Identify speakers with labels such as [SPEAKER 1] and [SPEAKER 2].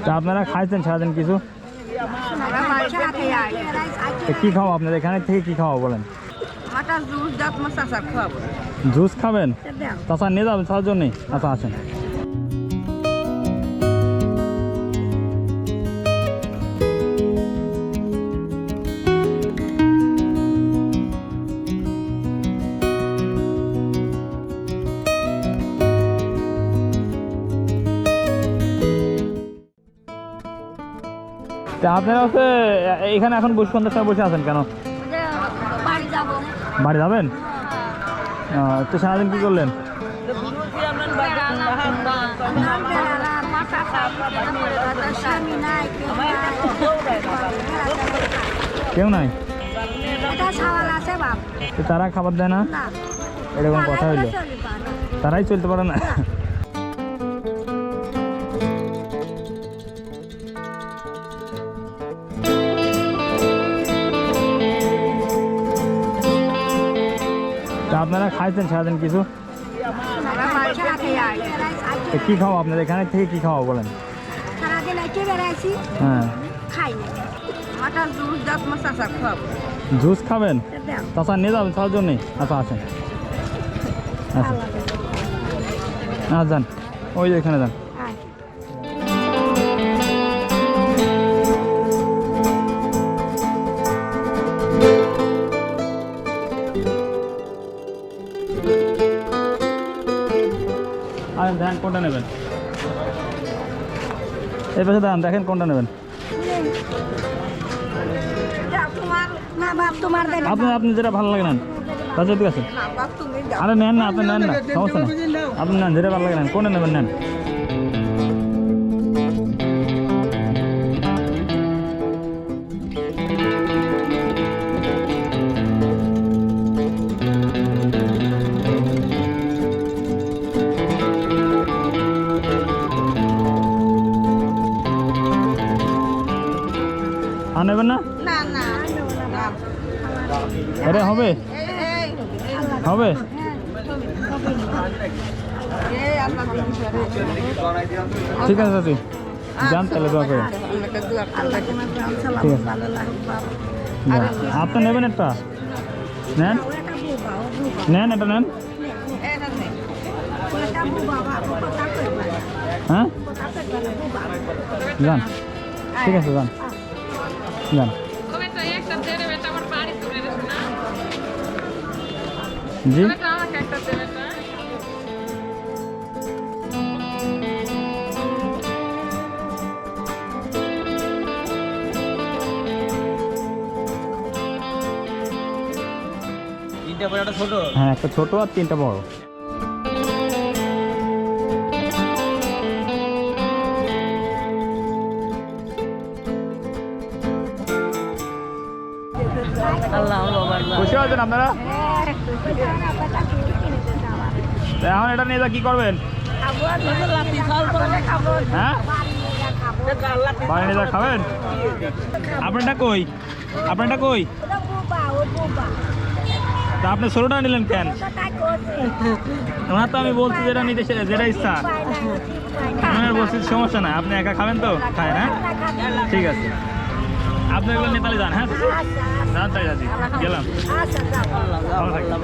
[SPEAKER 1] তা আপনারা খাইছেন সারাদিন কিছু? কি খাও আপনাদের এখানে থেকে কি খাওয়া বলেন? জুস খাবেন? চাচা নিয়ে যাবেন চার জন্যই? আচ্ছা আসেন। আপনারা হচ্ছে এখানে এখন সন্ধ্যার সময় বসে আছেন কেন? বাড়ি যাবেন? তো সারাদিন কি করলেন? কেউ নাই? তারা খাবার দেয় না? এরকম কথা হইলো, তারাই চলতে পারে না? আপনারা খাইছেন সারাদিন কিছু? কি খাও আপনাদের এখানে থেকে কি খাওয়া বলেন? হ্যাঁ, জুস খাবেন? চাচা নিয়ে যাবেন চার জন্যই? আচ্ছা আসেন আসেন। আচ্ছা যান, ওই যে এখানে যান। আরেন দেখেন কোনটা নেবেন, এই পাশে দাঁড়ান, দেখেন কোনটা নেবেন। আপনি যেটা ভালো লাগে নেন, তাহলে ঠিক আছে। আরে নেন না, আপনি নেন না, সমস্যা নেই, আপনি নেন যেটা ভালো লাগে নেন। কোনটা নেবেন নেন। আর নেবেন না? আরে হবে হবে, ঠিক আছে চাচি, যান তাহলে দোয়া করে। ঠিক আছে, আপনি নেবেন একটা? নেন নেন, এটা নেন। হ্যাঁ যান, ঠিক আছে যান যান। জি হ্যাঁ, একটা ছোট আর তিনটা বড়। খুশি হয়েছেন আপনারা? এখন এটা নিয়ে যা কি করবেন? হ্যাঁ, বাড়ি নিয়ে যা খাবেন? আপনারটা কই? আপনারটা কই? তা আপনি ছোটটা নিলেন কেন? ওনার তো আমি বলছি যেটা নিতে, যেটা ইচ্ছা আপনার বলছি, সমস্যা নাই, আপনি একা খাবেন তো? খায় না, ঠিক আছে। আপনি এগুলো নেতালে যান। হ্যাঁ যান, তাই যাচ্ছি, গেলাম। ভালো থাকবেন।